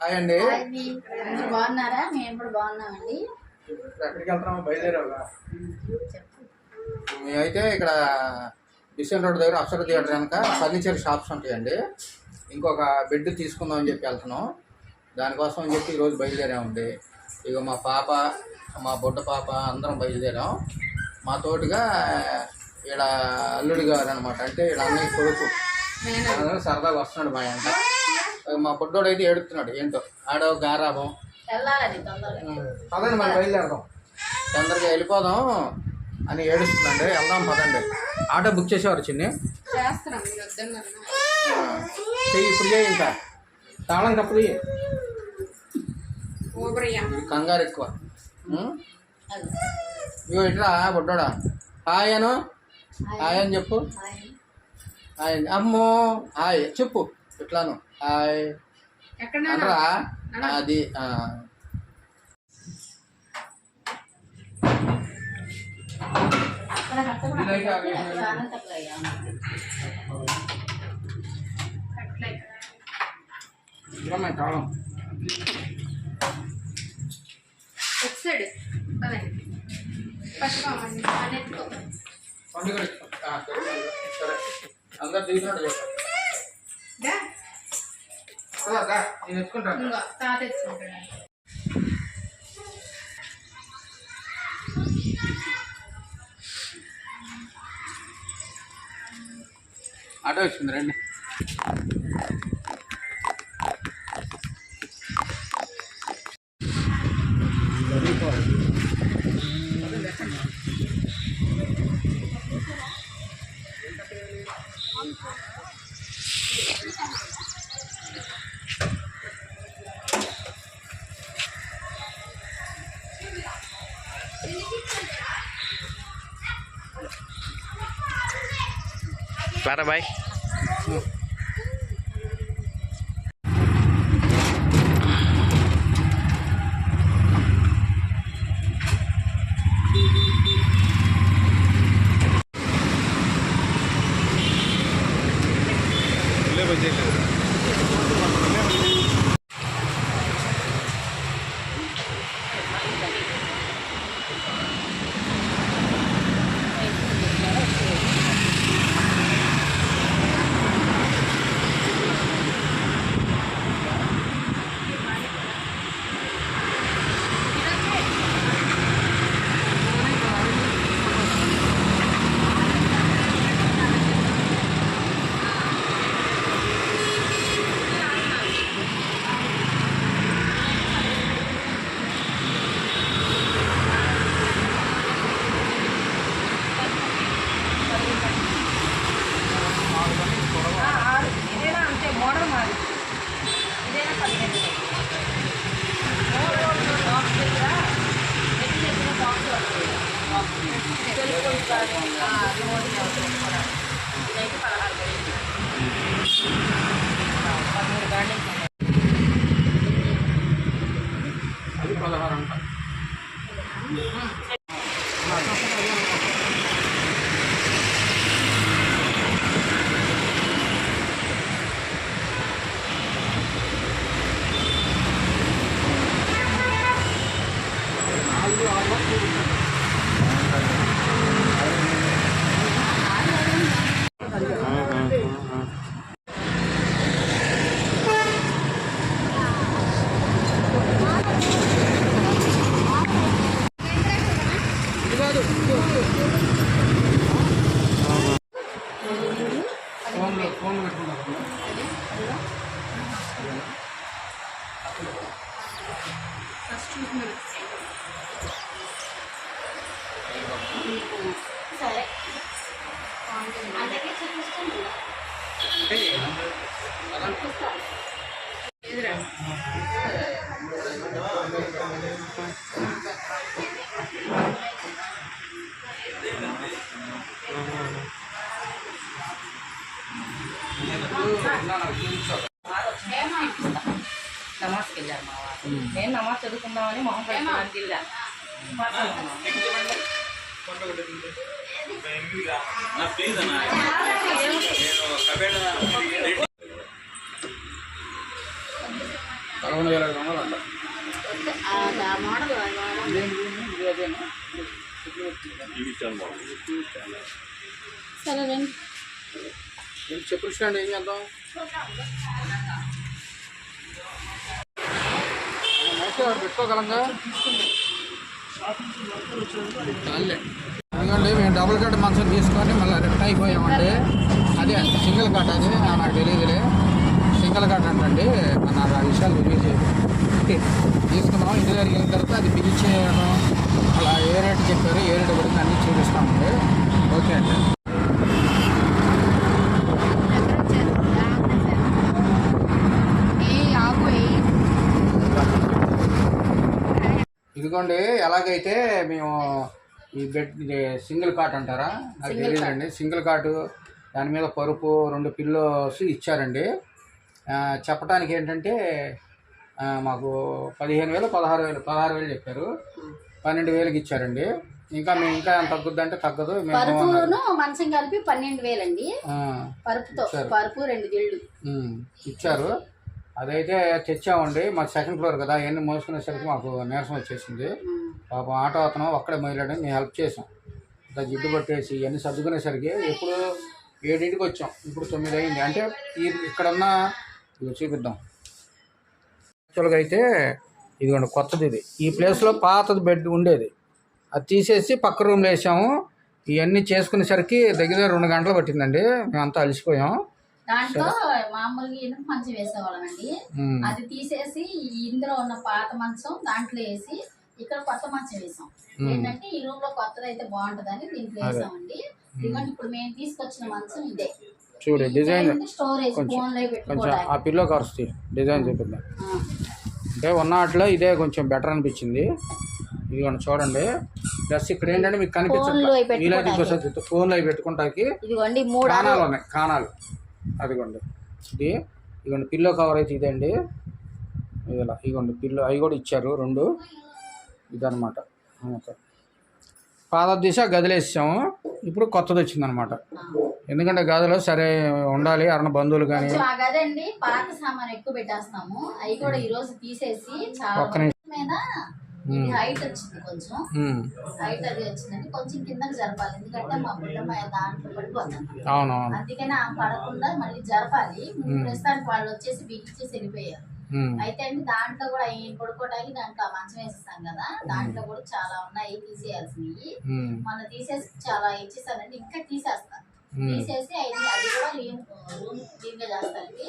Hi అండి. అందరూ బాగున్నారా? మేము కూడా బాగున్నామండి. ఎక్కడికి వెళ్తున్నాము? బయలుదేరావుగా. మేమైతే ఇక్కడ బిషన్ రోడ్ దగ్గర అక్షర థియేటర్ వెనక ఫర్నిచర్ షాప్స్ ఉంటాయండి. ఇంకొక బెడ్ తీసుకుందాం అని చెప్పి వెళ్తున్నాం. దానికోసం అని చెప్పి ఈరోజు బయలుదేరామండి. ఇక మా పాప, మా బుడ్డ పాప అందరం బయలుదేరాం. మా తోటిగా ఇక్కడ అల్లుడి గారు అనమాట, అంటే ఇక్కడ అన్నయ్య కొడుకు సరదాగా వస్తున్నాడు మా అంట. మా బుడ్డోడు అయితే ఏడుస్తున్నాడు ఏంటో, ఆడో గారాబం. పదండి మనం బయలుదేరదాం, తొందరగా వెళ్ళిపోదాం అని ఏడుస్తుందండి. వెళ్దాం పదండి. ఆటో బుక్ చేసేవారు చిన్ని చెయ్యి ఇప్పుడు చేయి, ఇంకా తాళం కప్పది, కంగారు ఎక్కువ. ఇగో ఇట్లా బుడ్డోడా హాయ్ అను, హాయ్ అని చెప్పు. హాయ్ అమ్మో హాయ్ చెప్పు, ఇట్లాను హాయ్ అనరా. అది తాళం సరే అందరు తీసుకున్నట్టు చెప్పండి. నేను ఎత్తుకుంటాను. ఆటో వచ్చింది రండి. Clara baik. అది 16 అంట. ఫోన్ పెట్టుకుంటారు. సరే నమాజ్కి వెళ్ళారు మా వారు. నేను నమాజ్ చదువుకుందామని మొహం కట్టుకోవడానికి వెళ్ళాను. 11,500 అంట. ఆ మోడల్ సరే రండి. చెప్పులు స్టాండ్ ఏం చేద్దాం? పెట్టుకోగలంగా? ఎందుకంటే మేము డబుల్ కట్ మంచం తీసుకొని మళ్ళీ రిటర్న్ అయిపోయామండి. అదే సింగిల్ కట్, అది నాకు తెలియదులే. సింగిల్ కట్ అంటండి. నాకు ఆ విషయాలు తెలియజేయదు. తీసుకున్నాం. ఇంటి దగ్గరికి వెళ్ళిన తర్వాత అది బిల్ చేయడం, అలా ఏ రేటు చెప్పారు, ఏ రేటు పడింది అన్నీ చూపిస్తామండి. ఓకే అండి. ఇదిగోండి, ఎలాగైతే మేము ఈ బెడ్ సింగిల్ కాట్ అంటారా నాకు తెలియదండి. సింగిల్ కాటు, దాని మీద పరుపు, 2 పిల్లోస్ ఇచ్చారండి. చెప్పడానికి ఏంటంటే మాకు 15,000 16,000 చెప్పారు. 12,000కి ఇచ్చారండి. ఇంకా మేము ఇంకా తగ్గుద్దంటే తగ్గదు. పరుపును మంచం కలిపి 12,000 అండి. పరుపుతో పరుపు 2 గిళ్ళు ఇచ్చారు. అదైతే తెచ్చామండి. మాకు సెకండ్ ఫ్లోర్ కదా, అవన్నీ మోసుకునేసరికి మాకు నీరసం వచ్చేసింది. పాపం ఆటో అతను ఒక్కడే మొదలాడని మేము హెల్ప్ చేసాం. ఇంకా జిడ్డు పట్టేసి ఇవన్నీ సర్దుకునేసరికి ఎప్పుడు 7ంటికి వచ్చాం. ఇప్పుడు 9 అయింది. అంటే ఇక్కడున్న చూపిద్దాం. యాక్చువల్గా అయితే ఇదిగోండి కొత్తది. ఇది ఈ ప్లేస్లో పాతది బెడ్ ఉండేది, అది తీసేసి పక్క రూమ్లో వేసాము. ఇవన్నీ చేసుకునేసరికి దగ్గర 2 గంటలు పట్టిందండి. మేమంతా అలసిపోయాం. దాంట్లో మామూలుగా ఇనుప మంచం వేసేవాళ్ళమండి. అది తీసేసి ఇందులో ఉన్న పాత మంచం దాంట్లో వేసి ఇక్కడ కొత్త మంచం వేసాం. ఏంటంటే ఈ రూమ్ లో కొత్తది అయితే బాగుంటదని దీంట్లో వేసామండి. ఇదిగోండి ఇప్పుడు మేము తీసుకొచ్చిన మంచం ఇదే. చూడు డిజైన్, స్టోరేజ్ ఫోన్ లో పెట్టుకోవడానికి. ఆ పిల్లో కరుస్తాయి డిజైన్ చూపిద్దాం. అంటే ఉన్నట్లో ఇదే కొంచెం బెటర్ అనిపించింది. ఇదిగోండి చూడండి. ప్లస్ ఇక్కడ ఏంటంటే మీకు కనిపించదు, వీలైతే ఇంకోసారి ఫోన్లో అవి పెట్టుకుంటాకి ఇదిగోండి 3 కాణాలు ఉన్నాయి. కాణాలు అదిగోండి. ఇదిగోండి పిల్లో కవర్ అయితే ఇదండి. ఇలా ఇదిగోండి పిల్లో అవి కూడా ఇచ్చారు 2. ఇదనమాట. పాత దిశ గదిలో వేసాము. ఇప్పుడు కొత్తది వచ్చిందనమాట. ఎందుకంటే గదిలో సరే ఉండాలి ఎవరైనా బంధువులు కానీ. ఆ గది అండి పాత సామాన్ ఎక్కువ పెట్టేస్తాము. అవి కూడా ఈ రోజు తీసేసి చాలా మీద హైట్ వచ్చింది, కొంచెం హైట్ అది వచ్చిందండి. కొంచెం కిందకి జరపాలి, ఎందుకంటే మా బుడ్డమ్మ దాంట్లో పడిపోతుంది. అవునవును, అందుకని ఆ పడకుండా మళ్ళీ జరపాలి. ప్రస్తుతానికి వాళ్ళు వచ్చేసి బిగించేసి వెళ్ళిపోయారు. అయితే అండి దాంట్లో కూడా పడుకోవడానికి దాంట్లో మంచం వేసేస్తాం కదా, దాంట్లో కూడా చాలా ఉన్నాయి తీసేయాల్సినవి. మన తీసేసి చాలా ఇచ్చేసానండి. ఇంకా తీసేస్తాను. తీసేసి అది కూడా రూమ్ క్లీన్ గా చేస్తానండి.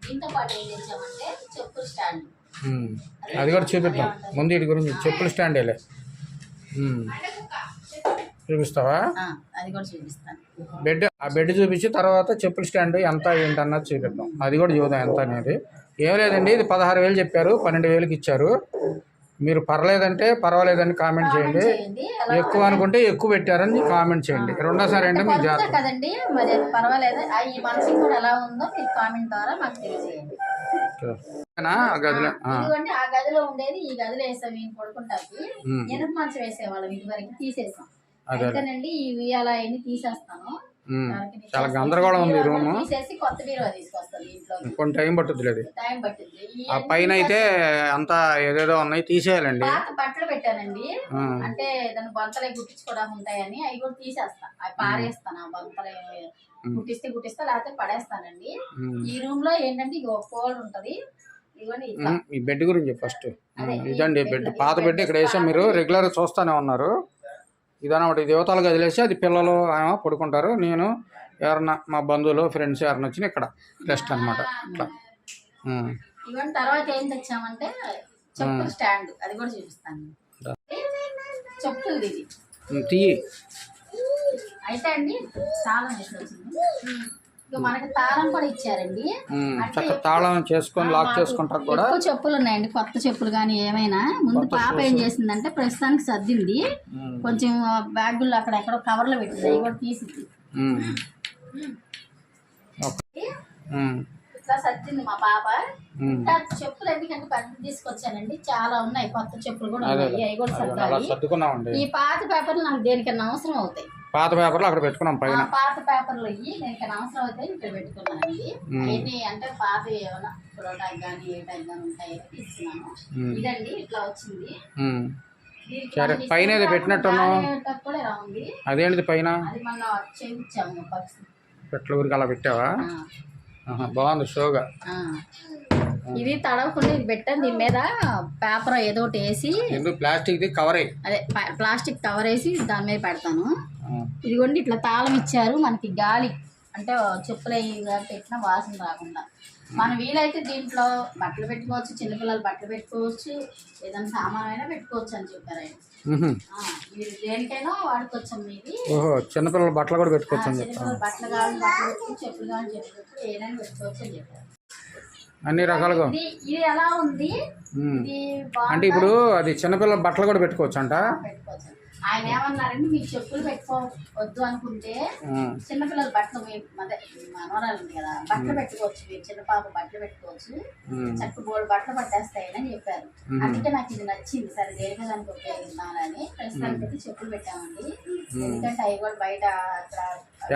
దీంతో పాటు ఏం తెచ్చామంటే చెప్పుల స్టాండ్, అది కూడా చూపిద్దాం. ముందు వీటి గురించి చెప్పుల స్టాండ్ వెళ్ళే చూపిస్తావా? అది కూడా చూపిస్తాను. బెడ్, ఆ బెడ్ చూపించి తర్వాత చెప్పుల స్టాండ్ ఎంత ఏంటన్నది చూపిద్దాం. అది కూడా చూద్దాం ఎంత అనేది. ఏం లేదండి, ఇది 16,000 చెప్పారు, 12,000కి ఇచ్చారు. మీరు పర్లేదంటే పర్వాలేదని కామెంట్ చేయండి. ఎక్కువ అనుకుంటే ఎక్కువ పెట్టారని కామెంట్ చేయండి. రెండోసారి అంటే మీకు జాగ్రత్త కదండి, మరి పర్వాలేదు. ఈ మనసు కూడా ఎలా ఉందో మీరు కామెంట్ ద్వారా మాకు తెలియజేయండి. ఆ గదిలో ఉండేది ఈ గదిలో వేసాం. మేము పడుకుంటాకి ఎనుపు మంచం వేసేవాళ్ళం, ఇది వరకు తీసేసాం. అయితేనండి ఈ ఉయ్యాల అన్ని తీసేస్తాను. చాలా గందరగోళం ఉంది రూమ్. తీసేసి కొత్త బీరువా తీసుకొస్తాను. ఇంట్లో కొంచెం టైం పట్టుద్ది లేదు. టైం పట్టింది. ఆ పైన అయితే అంతా ఏదేదో ఉన్నాయి, తీసేయాలండి. పాత బట్టలు పెట్టానండి, అంటే దాని బంతలే గుట్టించుకోవడానికి ఉంటాయని అవి కూడా తీసేస్తా. అవి పారేస్తాను. ఆ బంతలే గుట్టిస్తే లేకపోతే పడేస్తానండి. ఈ రూమ్ లో ఏంటంటే ఇది ఒక కోల్డ్ ఉంటది. ఈ బెడ్ గురించి ఫస్ట్ ఇదండి బెడ్, పాత బెడ్ ఇక్కడ వేసాం. మీరు రెగ్యులర్ చూస్తూనే ఉన్నారు. ఇదన్నమాట. ఇది యువతలు గదిలేసి అది పిల్లలు పడుకుంటారు. నేను ఎవరన్నా మా బంధువులు ఫ్రెండ్స్ ఎవరైనా వచ్చి ఇక్కడ రెస్ట్ అనమాట. ఇట్లా ఇవన్నీ తర్వాత ఏం తెచ్చామంటే చెప్పుల స్టాండ్, అది కూడా చూపిస్తాను. చెప్పులు ఇది తీయి అయితే అండి తాళం వచ్చింది. మనకి తాళం కూడా ఇచ్చారండి. తాళం చేసుకొని లాక్ చేసుకుంటారు కూడా. ఎక్కువ చెప్పులు ఉన్నాయండి, కొత్త చెప్పులు కానీ ఏమైనా. ముందు పాప ఏం చేసిందంటే ప్రస్తుతానికి సర్దింది, కొంచెం బ్యాగుల్లో అక్కడెక్కడో కవర్లో పెట్టింది, అవి కూడా తీసింది. ఇట్లా సర్దింది మా పాప. ఇంకా చెప్పులు ఎందుకంటే పెద్ద తీసుకొచ్చానండి, చాలా ఉన్నాయి. కొత్త చెప్పులు కూడా ఉన్నాయి, అవి కూడా సర్దాలి. ఈ పాత పేపర్లు నాకు దేనికన్నా అవసరం అవుతాయి. పాత పేపర్లు అక్కడ పెట్టుకున్నాం పైన. పాత పేపర్లు ఇవి నేను ఇక్కడ అవసరం అయితే ఇక్కడ పెట్టుకున్నానండి. ఏంటి అంటే పాత ఏమైనా పురోటాకి కానీ ఏ టైం కానీ ఉంటాయి తీసుకున్నాను. ఇదండి ఇట్లా వచ్చింది. సరే పైన ఏదో పెట్టినట్టున్నావు, కూడా ఇలా ఉంది. అదేంటిది పైన? అది మనం చేయించాము పెట్ల ఊరికి అలా పెట్టావా? బాగుంది షోగా. ఇది తడవకుండా ఇది పెట్టాను. దీని మీద పేపర్ ఏదో ఒకటి వేసి ప్లాస్టిక్ కవర్ అదే ప్లాస్టిక్ కవర్ వేసి దాని మీద పెడతాను. ఇదిగోండి ఇట్లా తాళం ఇచ్చారు మనకి, గాలి అంటే చెప్పులు పెట్టిన వాసన రాకుండా. మనం వీలైతే దీంట్లో బట్టలు పెట్టుకోవచ్చు, చిన్నపిల్లలు బట్టలు పెట్టుకోవచ్చు, ఏదైనా సామాన్ అయినా పెట్టుకోవచ్చు అని చెప్పారు ఆయన. మీరు దేనికైనా వాడుకోవచ్చు. మీది చిన్నపిల్లల బట్టలు కూడా పెట్టుకోవచ్చు అని చెప్పారు. బట్టలు కావాలి బట్టలు పెట్టుకోవచ్చు, చెప్పులు కావాలి చెప్పులు, ఏదైనా పెట్టుకోవచ్చు అని చెప్పారు. అన్ని రకాలుగా. ఇది ఎలా ఉంది అంటే ఇప్పుడు అది చిన్నపిల్లల బట్టలు కూడా పెట్టుకోవచ్చు అంట. పెట్టుకోవచ్చు. ఆయన ఏమన్నారంటే మీకు చెప్పులు పెట్టుకోవద్దు అనుకుంటే చిన్నపిల్లల బట్టలు అదే మనవరాలు ఉంది కదా బట్టలు పెట్టుకోవచ్చు, మీరు చిన్న పాప బట్టలు పెట్టుకోవచ్చు, చక్క బోర్డు బట్టలు పట్టేస్తాయని చెప్పారు. అందుకే నాకు ఇది నచ్చింది. సరే దేనికో దానికి ఉపయోగిద్దామని ప్రస్తుతానికి అయితే చెప్పులు పెట్టామండి. ఎందుకంటే అవి కూడా బయట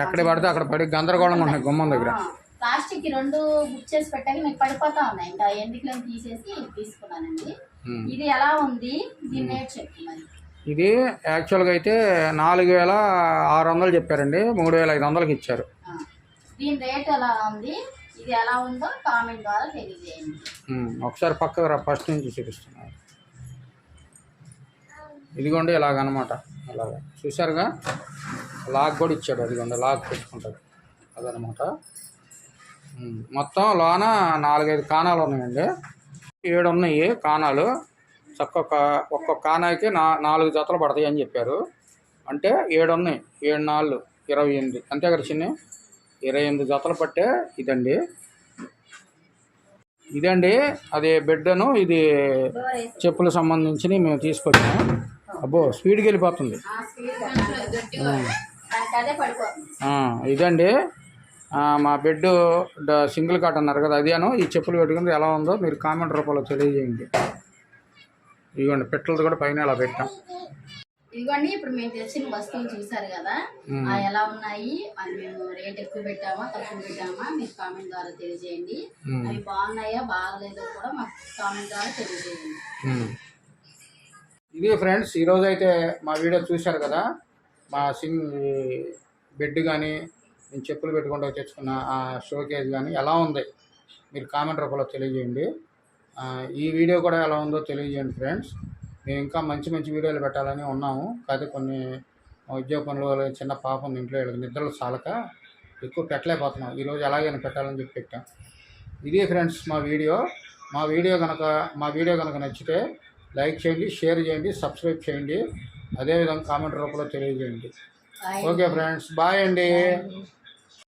ఎక్కడ పడితే అక్కడ పడి గందరగోళంగా ఉన్నాయి గుమ్మం దగ్గర. ప్లాస్టిక్ 2 బుక్ చేసి పెట్టాక నీకు పడిపోతా ఉన్నాయి. ఇంకా ఎందుకులని తీసేసి తీసుకున్నానండి. ఇది ఎలా ఉంది దీన్ని రేట్ చెప్పు మరి. ఇది యాక్చువల్గా అయితే 4,600 చెప్పారండి, 3,500కి ఇచ్చారు. దీని రేట్ ఎలా ఉంది, ఇది ఎలా ఉందో కామెంట్ ద్వారా తెలియజేయండి. ఒకసారి పక్కకు రా, ఫస్ట్ నుంచి చూపిస్తున్నారు. ఇదిగోండి ఇలాగనమాట, అలాగా చూసారుగా. లాక్ కూడా ఇచ్చాడు, అదిగోండి లాక్ పెట్టుకుంటాడు అదనమాట. మొత్తం లోన 4-5 కాణాలు ఉన్నాయండి. 7 ఉన్నాయి కాణాలు. ఒక్కొక్క కాణాకి 4 జతలు పడతాయి అని చెప్పారు. అంటే 7 ఉన్నాయి, 7 4 28 అంతే కదా చిన్న, 28 జతలు పట్టే ఇదండి. ఇదండి అది బెడ్ను, ఇది చెప్పులకు సంబంధించి మేము తీసుకొచ్చాము. అబ్బో స్పీడ్కి వెళ్ళిపోతుంది. ఇదండి మా బెడ్ సింగిల్ కాట్ అన్నారు కదా, అదేను. ఈ చెప్పులు పెట్టుకుంటే ఎలా ఉందో మీరు కామెంట్ రూపంలో తెలియజేయండి. ఇదిగోండి పెట్టలది కూడా పైన ఇలా పెట్టాం. ఇదిగోండి ఇప్పుడు మేము తెచ్చిన వస్తువులు చూసారు కదా, ఎలా ఉన్నాయి, అది మేము రేట్ ఎక్కువ పెట్టామా తక్కువ పెట్టామా మీరు కామెంట్ ద్వారా తెలియజేయండి. అవి బాగున్నాయా బాగలేదో కూడా మాకు కామెంట్ ద్వారా తెలియజేయండి. ఇది ఫ్రెండ్స్ ఈరోజు అయితే మా వీడియో చూశారు కదా. మా బెడ్ కానీ నేను చెప్పులు పెట్టుకుంటూ తెచ్చుకున్న ఆ షోకేజ్ కానీ ఎలా ఉంది మీరు కామెంట్ రూపంలో తెలియజేయండి. ఈ వీడియో కూడా ఎలా ఉందో తెలియజేయండి ఫ్రెండ్స్. మేము ఇంకా మంచి మంచి వీడియోలు పెట్టాలని ఉన్నాము. కాకపోతే కొన్ని ఉద్యోగ పనులు, చిన్న పాప ఉంది ఇంట్లో, నిద్రలు చాలక ఎక్కువ పెట్టలేకపోతున్నాం. ఈరోజు ఎలాగైనా పెట్టాలని చెప్పి పెట్టాం. ఇదే ఫ్రెండ్స్ మా వీడియో కనుక నచ్చితే లైక్ చేయండి, షేర్ చేయండి, సబ్స్క్రైబ్ చేయండి, అదేవిధంగా కామెంట్ రూపంలో తెలియజేయండి. ఓకే ఫ్రెండ్స్, బాయ్ అండి.